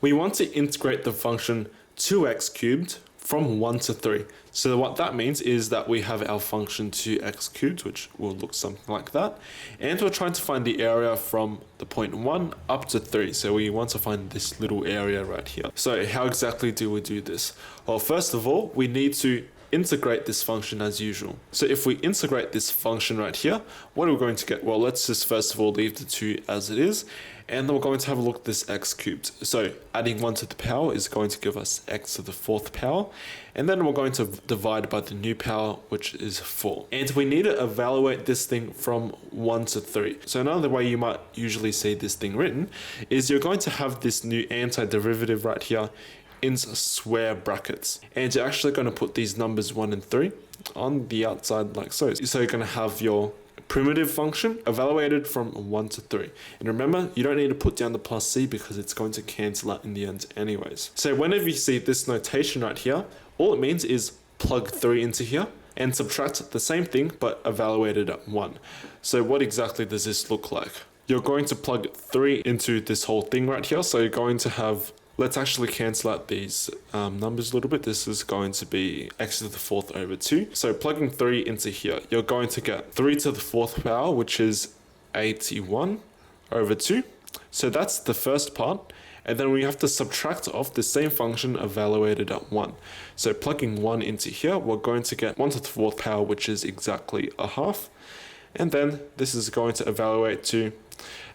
We want to integrate the function 2x cubed from 1 to 3. So what that means is that we have our function 2x cubed, which will look something like that. And we're trying to find the area from the point 1 up to 3. So we want to find this little area right here. So how exactly do we do this? Well, first of all, we need to integrate this function as usual. So if we integrate this function right here, what are we going to get? Well, let's just first of all leave the 2 as it is, and then we're going to have a look at this x cubed. So adding 1 to the power is going to give us x to the 4th power, and then we're going to divide by the new power, which is 4. And we need to evaluate this thing from 1 to 3. So another way you might usually see this thing written is you're going to have this new antiderivative right here in square brackets, and you're actually going to put these numbers 1 and 3 on the outside like so. So you're going to have your primitive function evaluated from 1 to 3. And remember, you don't need to put down the plus c because it's going to cancel out in the end anyways. So whenever you see this notation right here, all it means is plug 3 into here and subtract the same thing but evaluated at 1. So what exactly does this look like? You're going to plug 3 into this whole thing right here. So you're going to have, let's actually cancel out these numbers a little bit. This is going to be x to the 4th over 2. So plugging 3 into here, you're going to get 3 to the 4th power, which is 81 over 2. So that's the first part. And then we have to subtract off the same function evaluated at 1. So plugging 1 into here, we're going to get 1 to the 4th power, which is exactly a half. And then this is going to evaluate to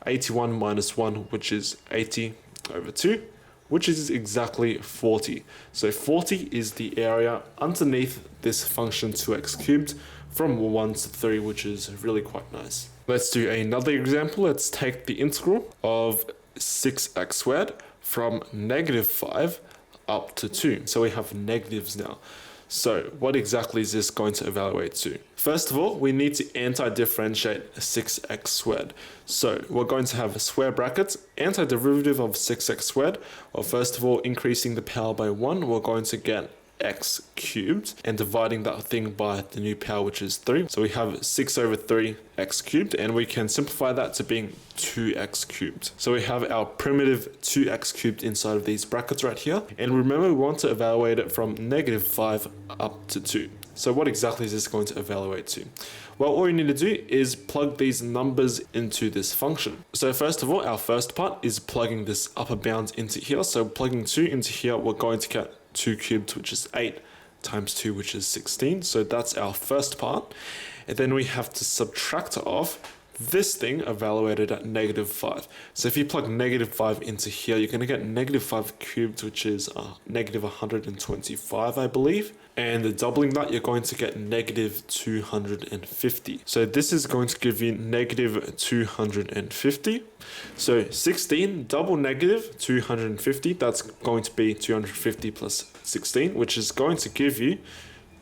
81 minus 1, which is 80 over 2. Which is exactly 40. So 40 is the area underneath this function 2x cubed from 1 to 3, which is really quite nice. Let's do another example. Let's take the integral of 6x squared from -5 up to 2. So we have negatives now. So what exactly is this going to evaluate to? First of all, we need to anti-differentiate 6x squared. So we're going to have square brackets, antiderivative of 6x squared. Well, first of all, increasing the power by 1, we're going to get x cubed, and dividing that thing by the new power, which is 3. So we have 6 over 3 x cubed, and we can simplify that to being 2x cubed. So we have our primitive 2x cubed inside of these brackets right here. And remember, we want to evaluate it from -5 up to 2. So what exactly is this going to evaluate to? Well, all you need to do is plug these numbers into this function. So first of all, our first part is plugging this upper bound into here. So plugging 2 into here, we're going to get 2 cubed, which is 8, times 2, which is 16. So that's our first part. And then we have to subtract off this thing evaluated at -5. So if you plug -5 into here, you're going to get -5 cubed, which is -125, I believe. And doubling that, you're going to get -250. So this is going to give you -250. So 16 double -250, that's going to be 250 plus 16, which is going to give you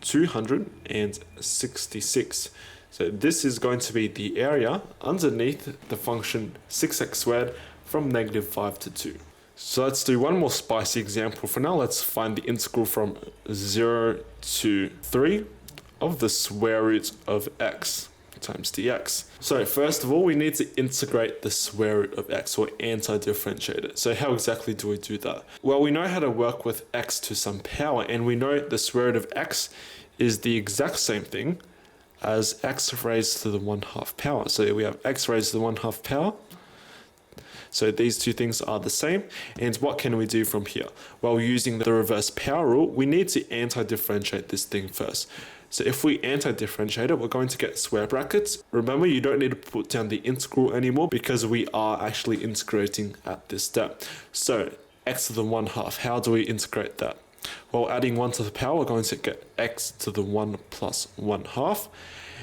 266. So this is going to be the area underneath the function 6x squared from -5 to 2. So let's do one more spicy example for now. Let's find the integral from 0 to 3 of the square root of x times dx. So first of all, we need to integrate the square root of x, or anti-differentiate it. So how exactly do we do that? Well, we know how to work with x to some power, and we know the square root of x is the exact same thing as x raised to the 1/2 power. So we have x raised to the 1/2 power. So these two things are the same. And what can we do from here? Well, using the reverse power rule, we need to anti-differentiate this thing first. So if we anti-differentiate it, we're going to get square brackets. Remember, you don't need to put down the integral anymore because we are actually integrating at this step. So x to the 1/2, how do we integrate that? Well, adding 1 to the power, we're going to get x to the 1 plus 1/2.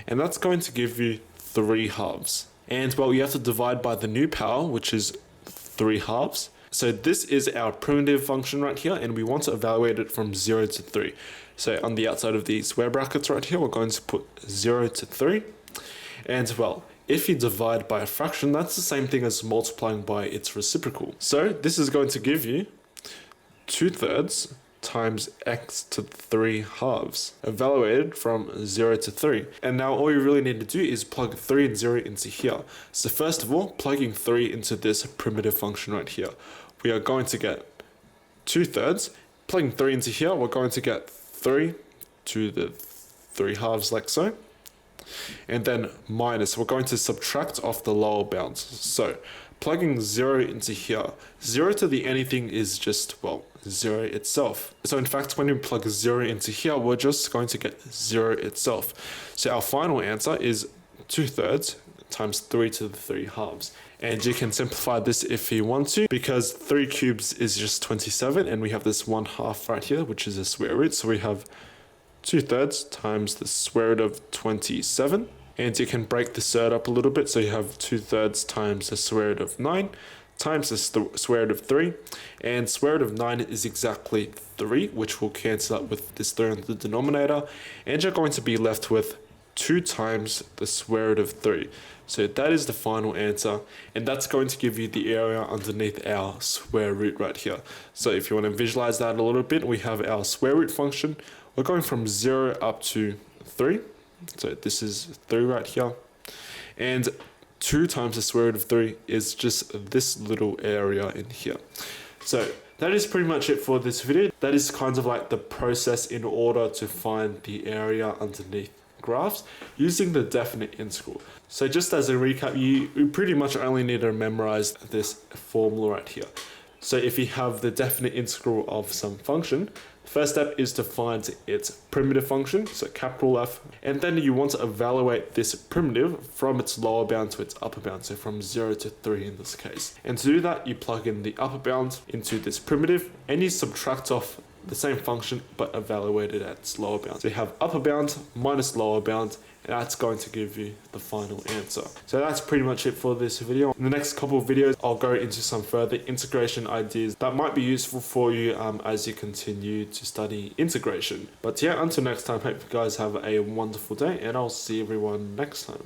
And that's going to give you 3 halves. And well, you have to divide by the new power, which is 3 halves. So this is our primitive function right here, and we want to evaluate it from 0 to 3. So on the outside of these square brackets right here, we're going to put 0 to 3. And well, if you divide by a fraction, that's the same thing as multiplying by its reciprocal. So this is going to give you 2/3 times x to 3 halves, evaluated from 0 to 3. And now all you really need to do is plug 3 and 0 into here. So first of all, plugging 3 into this primitive function right here, we are going to get 2/3. Plugging 3 into here, we're going to get 3 to the 3 halves like so. And then minus, we're going to subtract off the lower bounds. So plugging 0 into here, 0 to the anything is just, well, 0 itself. So in fact, when we plug 0 into here, we're just going to get 0 itself. So our final answer is 2/3 times 3 to the 3 halves. And you can simplify this if you want to, because 3 cubes is just 27, and we have this 1/2 right here, which is a square root. So we have 2/3 times the square root of 27. And you can break the third up a little bit. So you have 2/3 times the square root of 9 times the square root of 3. And square root of 9 is exactly 3, which will cancel out with this 3 on the denominator. And you're going to be left with 2 times the square root of 3. So that is the final answer, and that's going to give you the area underneath our square root right here. So if you want to visualize that a little bit, we have our square root function. We're going from 0 up to 3. So this is 3 right here. And 2 times the square root of 3 is just this little area in here. So that is pretty much it for this video. That is kind of like the process in order to find the area underneath graphs using the definite integral. So just as a recap, you pretty much only need to memorize this formula right here. So if you have the definite integral of some function, first step is to find its primitive function, so capital F, and then you want to evaluate this primitive from its lower bound to its upper bound, so from 0 to 3 in this case. And to do that, you plug in the upper bound into this primitive, and you subtract off the same function but evaluate it at its lower bound. So you have upper bound minus lower bound, and that's going to give you the final answer. So that's pretty much it for this video. In the next couple of videos, I'll go into some further integration ideas that might be useful for you as you continue to study integration. But yeah, until next time, hope you guys have a wonderful day, and I'll see everyone next time.